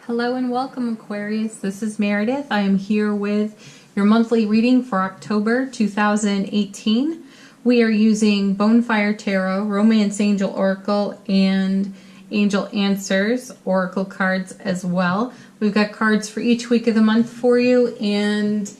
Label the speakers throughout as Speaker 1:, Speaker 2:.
Speaker 1: Hello and welcome, Aquarius. This is Meredith. I am here with your monthly reading for October 2018. We are using Bonefire Tarot, Romance Angel Oracle, and Angel Answers Oracle cards as well. We've got cards for each week of the month for you, and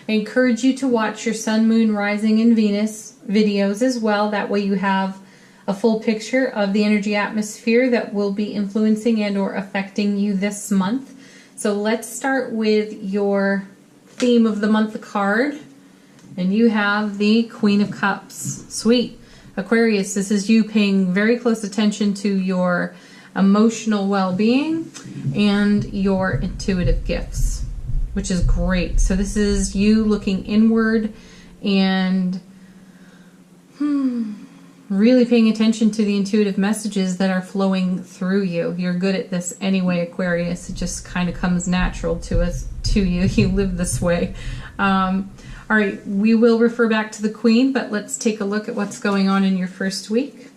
Speaker 1: I encourage you to watch your Sun, Moon, Rising, and Venus videos as well. That way you have a full picture of the energy atmosphere that will be influencing and or affecting you this month. So let's start with your theme of the month card. And you have the Queen of Cups. Sweet. Aquarius, this is you paying very close attention to your emotional well-being and your intuitive gifts, which is great. So this is you looking inward and really paying attention to the intuitive messages that are flowing through you. You're good at this anyway, Aquarius. It just kind of comes natural to you. You live this way. All right, we will refer back to the Queen, but let's take a look at what's going on in your first week.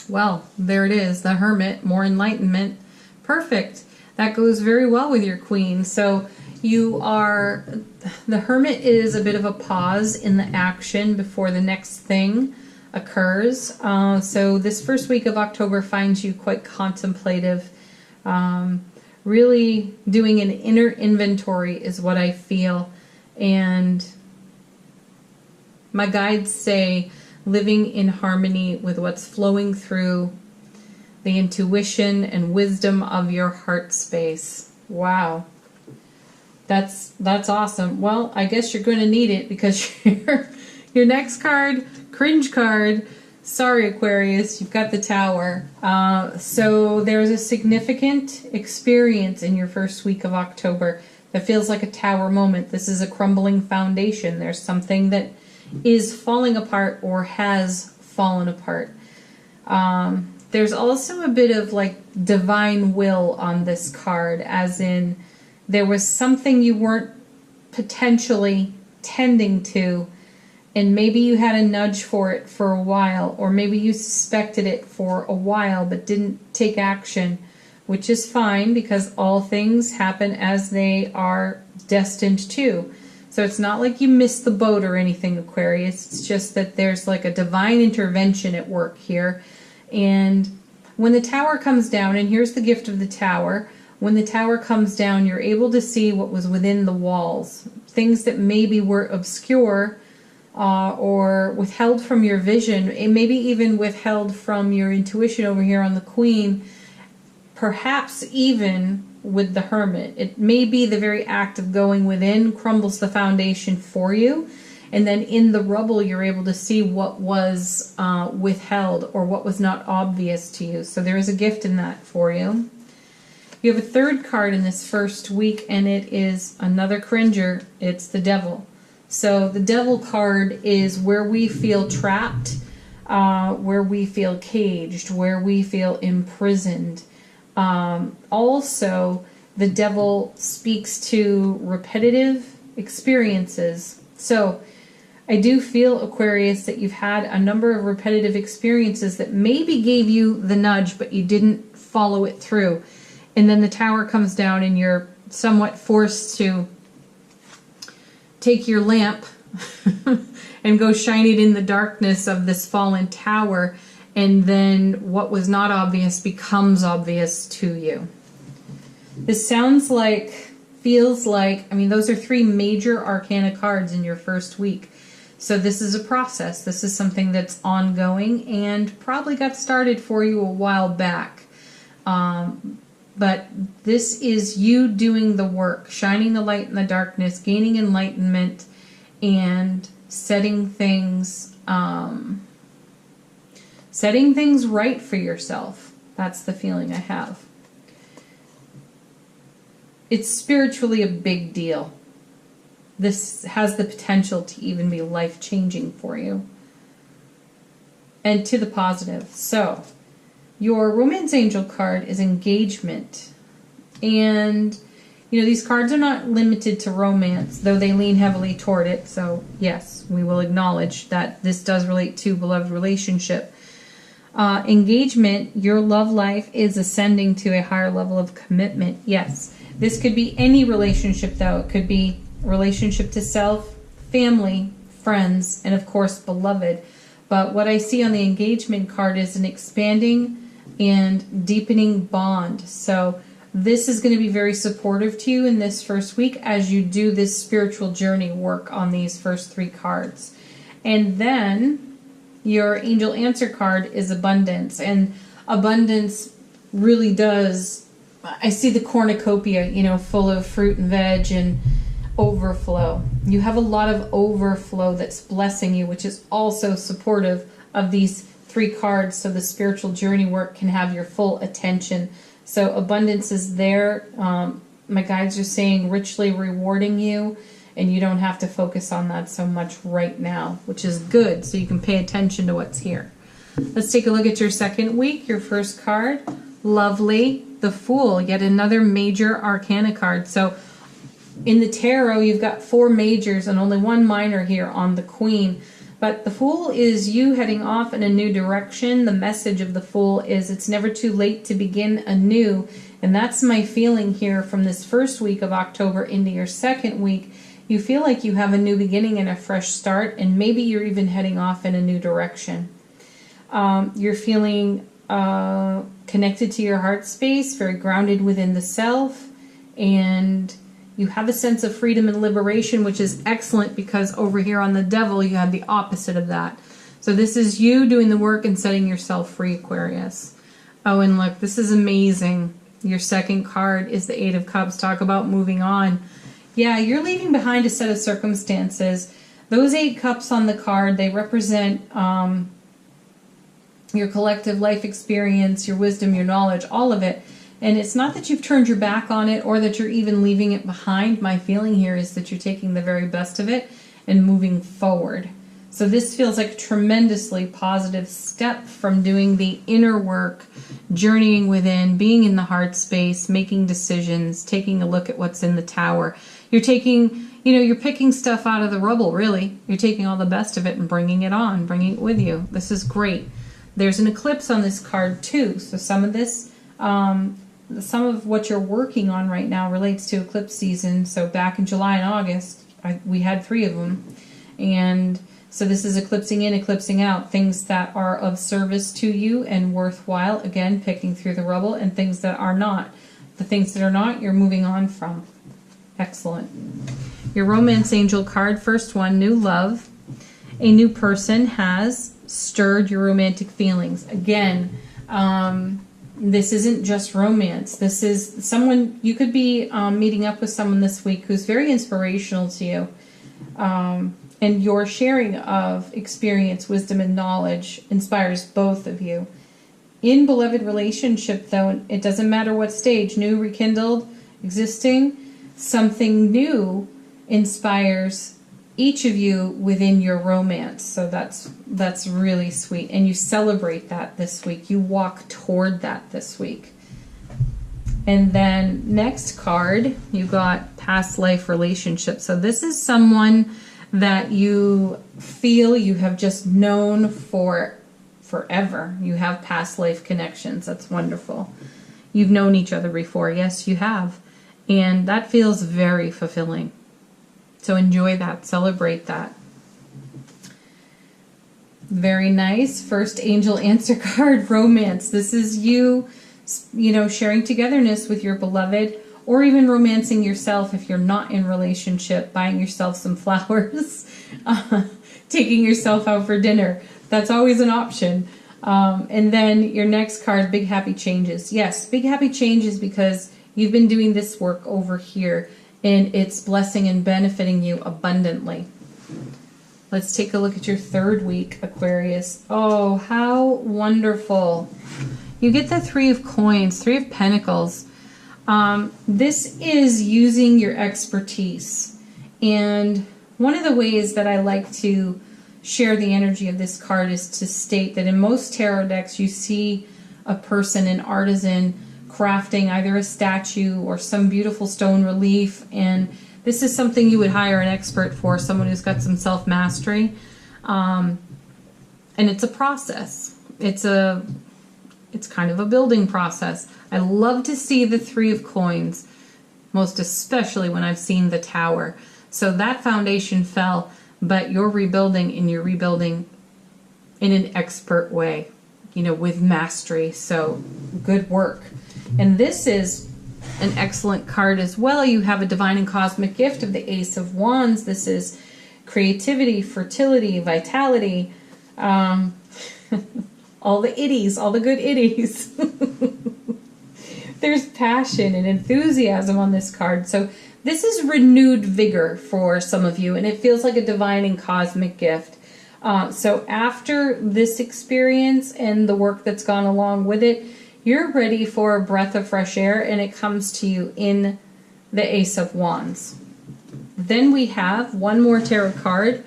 Speaker 1: Well, there it is, the Hermit, more enlightenment. Perfect. That goes very well with your Queen. So the Hermit is a bit of a pause in the action before the next thing occurs. So this first week of October finds you quite contemplative, really doing an inner inventory is what I feel. And my guides say living in harmony with what's flowing through the intuition and wisdom of your heart space. Wow. That's awesome. Well, I guess you're going to need it because your next card, cringe card, sorry Aquarius, you've got the Tower. So there's a significant experience in your first week of October that feels like a tower moment. This is a crumbling foundation. There's something that is falling apart or has fallen apart. There's also a bit of like divine will on this card, as in there was something you weren't potentially tending to, and maybe you had a nudge for it for a while, or maybe you suspected it for a while but didn't take action, which is fine because all things happen as they are destined to. So it's not like you missed the boat or anything, Aquarius. It's just that there's like a divine intervention at work here. And when the Tower comes down, and here's the gift of the Tower, when the Tower comes down, you're able to see what was within the walls. Things that maybe were obscure or withheld from your vision, and maybe even withheld from your intuition over here on the Queen, perhaps even with the Hermit. It may be the very act of going within crumbles the foundation for you, and then in the rubble you're able to see what was withheld or what was not obvious to you. So there is a gift in that for you. You have a third card in this first week, and it is another cringer. It's the Devil. So the Devil card is where we feel trapped, where we feel caged, where we feel imprisoned. Also, the Devil speaks to repetitive experiences. So I do feel, Aquarius, that you've had a number of repetitive experiences that maybe gave you the nudge, but you didn't follow it through. And then the Tower comes down and you're somewhat forced to take your lamp and go shine it in the darkness of this fallen tower, and then what was not obvious becomes obvious to you. This sounds like, feels like, I mean, those are three major arcana cards in your first week. So this is a process. This is something that's ongoing and probably got started for you a while back. But this is you doing the work, shining the light in the darkness, gaining enlightenment, and setting things right for yourself. That's the feeling I have. It's spiritually a big deal. This has the potential to even be life-changing for you. And to the positive. So, your Romance Angel card is Engagement. And, you know, these cards are not limited to romance, though they lean heavily toward it. So, yes, we will acknowledge that this does relate to beloved relationship. Engagement, your love life is ascending to a higher level of commitment. Yes, this could be any relationship, though. It could be relationship to self, family, friends, and of course, beloved. But what I see on the engagement card is an expanding and deepening bond. So this is going to be very supportive to you in this first week as you do this spiritual journey work on these first 3 cards. And then your angel answer card is abundance. And abundance really does, I see the cornucopia, you know, full of fruit and veg and overflow. You have a lot of overflow that's blessing you, which is also supportive of these 3 cards, so the spiritual journey work can have your full attention. So abundance is there. My guides are saying richly rewarding you, and you don't have to focus on that so much right now, which is good, so you can pay attention to what's here. Let's take a look at your second week. Your first card, lovely, the Fool, yet another major arcana card. So in the tarot, you've got 4 majors and only 1 minor here on the Queen. But the Fool is you heading off in a new direction. The message of the Fool is it's never too late to begin anew. And that's my feeling here from this first week of October into your second week. You feel like you have a new beginning and a fresh start, and maybe you're even heading off in a new direction. You're feeling connected to your heart space, very grounded within the self, and you have a sense of freedom and liberation, which is excellent because over here on the Devil, you have the opposite of that. So this is you doing the work and setting yourself free, Aquarius. Oh, and look, this is amazing. Your second card is the 8 of Cups. Talk about moving on. Yeah, you're leaving behind a set of circumstances. Those 8 cups on the card, they represent your collective life experience, your wisdom, your knowledge, all of it. And it's not that you've turned your back on it or that you're even leaving it behind. My feeling here is that you're taking the very best of it and moving forward. So this feels like a tremendously positive step from doing the inner work, journeying within, being in the heart space, making decisions, taking a look at what's in the Tower. You're taking, you know, you're picking stuff out of the rubble, really. You're taking all the best of it and bringing it on, bringing it with you. This is great. There's an eclipse on this card too. So some of this, some of what you're working on right now relates to eclipse season. So back in July and August, we had 3 of them. And so this is eclipsing in, eclipsing out, things that are of service to you and worthwhile, again, picking through the rubble, and things that are not. The things that are not, you're moving on from. Excellent. Your romance angel card, first one, new love. A new person has stirred your romantic feelings. Again, this isn't just romance. This is someone, you could be meeting up with someone this week who's very inspirational to you. And your sharing of experience, wisdom, and knowledge inspires both of you. In beloved relationship, though, it doesn't matter what stage, new, rekindled, existing, something new inspires each of you within your romance. So that's really sweet. And you celebrate that this week. You walk toward that this week. And then next card, you got past life relationship. So this is someone that you feel you have just known for forever. You have past life connections. That's wonderful. You've known each other before. Yes, you have. And that feels very fulfilling. So enjoy that. Celebrate that. Very nice. First angel answer card, romance. This is you know, sharing togetherness with your beloved, or even romancing yourself if you're not in relationship, buying yourself some flowers, taking yourself out for dinner. That's always an option. And then your next card, big happy changes. Yes, big happy changes because you've been doing this work over here and it's blessing and benefiting you abundantly. Let's take a look at your third week, Aquarius. Oh, how wonderful. You get the 3 of coins, 3 of pentacles. This is using your expertise. And one of the ways that I like to share the energy of this card is to state that in most tarot decks you see a person, an artisan, crafting either a statue or some beautiful stone relief, and this is something you would hire an expert for, someone who's got some self-mastery, and it's a process. it's kind of a building process. I love to see the Three of Coins, most especially when I've seen the Tower. So that foundation fell, but you're rebuilding, and you're rebuilding in an expert way, you know, with mastery. So good work. And this is an excellent card as well. You have a divine and cosmic gift of the Ace of Wands. This is creativity, fertility, vitality, all the itties, all the good itties. There's passion and enthusiasm on this card. So this is renewed vigor for some of you, and it feels like a divine and cosmic gift. So after this experience and the work that's gone along with it, you're ready for a breath of fresh air, and it comes to you in the Ace of Wands. Then we have one more tarot card.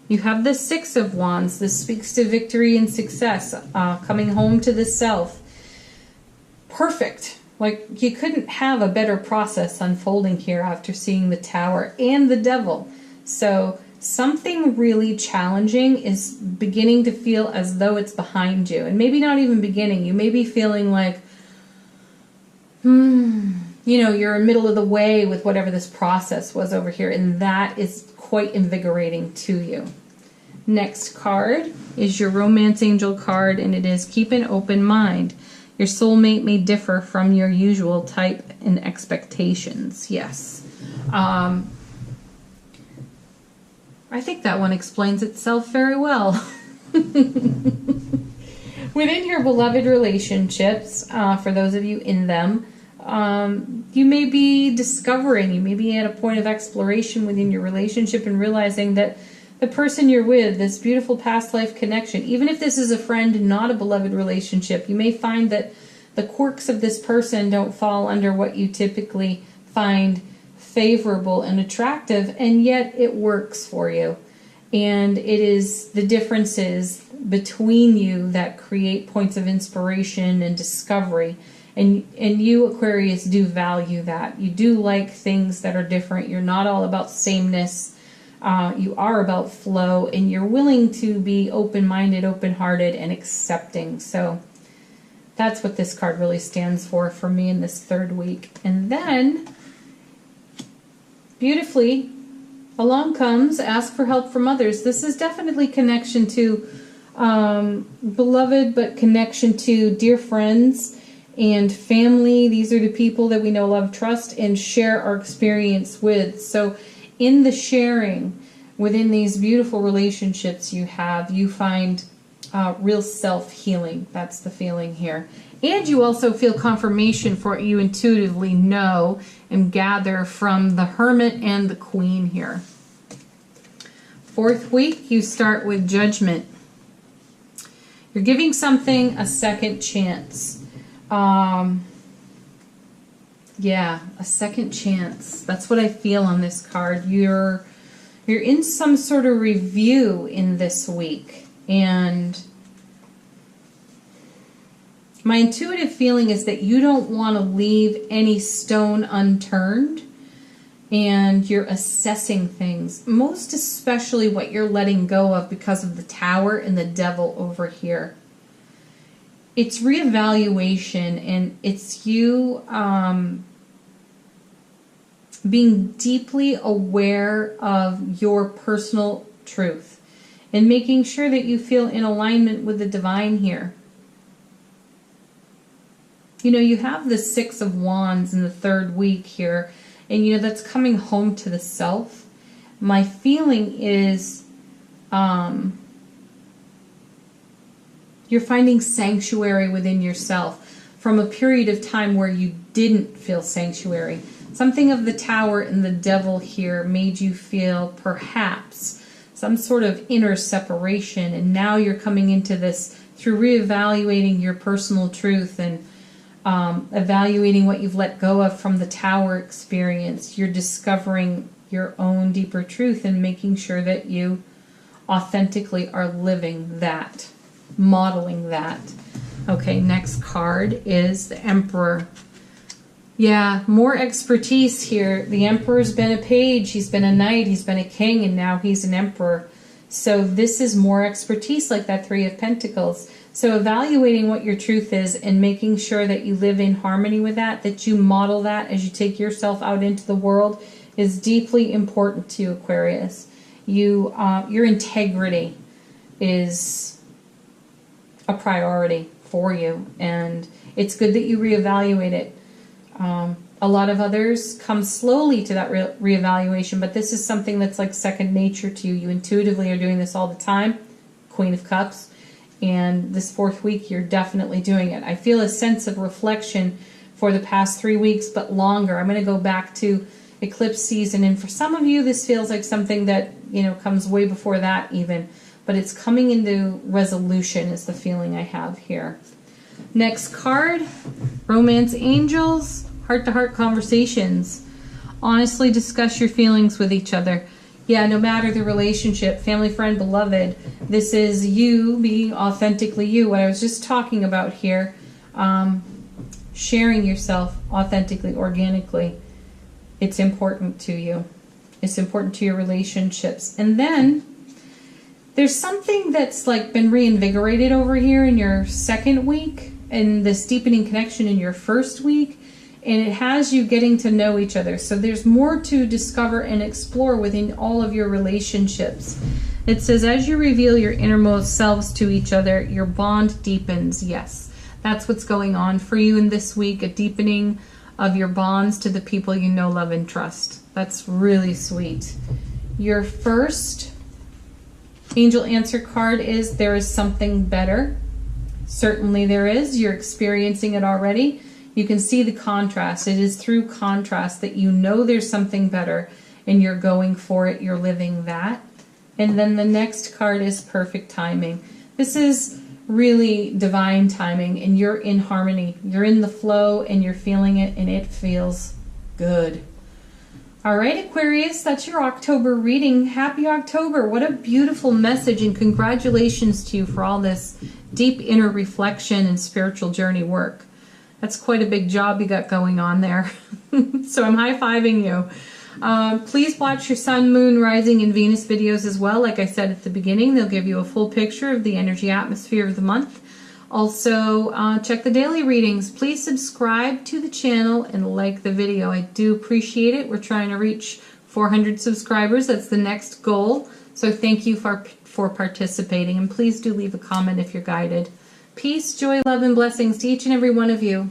Speaker 1: You have the Six of Wands. This speaks to victory and success, coming home to the self. Perfect. Like, you couldn't have a better process unfolding here after seeing the Tower and the Devil. So something really challenging is beginning to feel as though it's behind you. And maybe not even beginning. You may be feeling like, you know, you're in the middle of the way with whatever this process was over here. And that is quite invigorating to you. Next card is your Romance Angel card, and it is keep an open mind. Your soulmate may differ from your usual type and expectations. Yes. I think that one explains itself very well. Within your beloved relationships, for those of you in them, you may be discovering, you may be at a point of exploration within your relationship and realizing that the person you're with, this beautiful past life connection, even if this is a friend and not a beloved relationship, you may find that the quirks of this person don't fall under what you typically find favorable and attractive, and yet it works for you. And it is the differences between you that create points of inspiration and discovery. And you, Aquarius, do value that. You do like things that are different. You're not all about sameness. You are about flow, and you're willing to be open-minded, open-hearted, and accepting. So that's what this card really stands for me in this third week. And then, beautifully, along comes ask for help from others. This is definitely connection to beloved, but connection to dear friends and family. These are the people that we know, love, trust, and share our experience with. So in the sharing within these beautiful relationships you have, you find real self-healing. That's the feeling here. And you also feel confirmation for what you intuitively know and gather from the Hermit and the Queen here. Fourth week, you start with Judgment. You're giving something a second chance. Yeah, a second chance. That's what I feel on this card. You're in some sort of review in this week, and my intuitive feeling is that you don't want to leave any stone unturned, and you're assessing things, most especially what you're letting go of because of the Tower and the Devil over here. It's reevaluation, and it's you being deeply aware of your personal truth and making sure that you feel in alignment with the divine here. You know, you have the Six of Wands in the third week here, and you know that's coming home to the self. My feeling is you're finding sanctuary within yourself from a period of time where you didn't feel sanctuary. Something of the Tower and the Devil here made you feel perhaps some sort of inner separation, and now you're coming into this through reevaluating your personal truth and evaluating what you've let go of from the Tower experience. You're discovering your own deeper truth and making sure that you authentically are living that, modeling that. Okay, next card is the Emperor. Yeah, more expertise here. The Emperor's been a page, he's been a knight, he's been a king, and now he's an emperor. So this is more expertise, like that Three of Pentacles. So evaluating what your truth is and making sure that you live in harmony with that, that you model that as you take yourself out into the world, is deeply important to you, Aquarius. Your integrity is a priority for you, and it's good that you reevaluate it. A lot of others come slowly to that reevaluation, but this is something that's like second nature to you. You intuitively are doing this all the time, Queen of Cups, and this fourth week you're definitely doing it. I feel a sense of reflection for the past 3 weeks, but longer. I'm going to go back to eclipse season, and for some of you this feels like something that, you know, comes way before that even, but it's coming into resolution is the feeling I have here. Next card, Romance Angels, heart-to-heart conversations. Honestly discuss your feelings with each other. Yeah, no matter the relationship, family, friend, beloved, this is you being authentically you. What I was just talking about here, sharing yourself authentically, organically. It's important to you. It's important to your relationships. And then there's something that's like been reinvigorated over here in your second week, and this deepening connection in your first week, and it has you getting to know each other. So there's more to discover and explore within all of your relationships. It says, as you reveal your innermost selves to each other, your bond deepens. Yes, that's what's going on for you in this week, a deepening of your bonds to the people you know, love, and trust. That's really sweet. Your first angel answer card is, there is something better. Certainly there is. You're experiencing it already. You can see the contrast. It is through contrast that you know there's something better, and you're going for it. You're living that. And then the next card is perfect timing. This is really divine timing, and you're in harmony. You're in the flow, and you're feeling it, and it feels good. All right, Aquarius, that's your October reading. Happy October. What a beautiful message, and congratulations to you for all this deep inner reflection and spiritual journey work. That's quite a big job you got going on there. So I'm high-fiving you. Please watch your Sun, Moon, Rising, and Venus videos as well. Like I said at the beginning, they'll give you a full picture of the energy atmosphere of the month. Also, check the daily readings. Please subscribe to the channel and like the video. I do appreciate it. We're trying to reach 400 subscribers. That's the next goal. So thank you for participating. And please do leave a comment if you're guided. Peace, joy, love, and blessings to each and every one of you.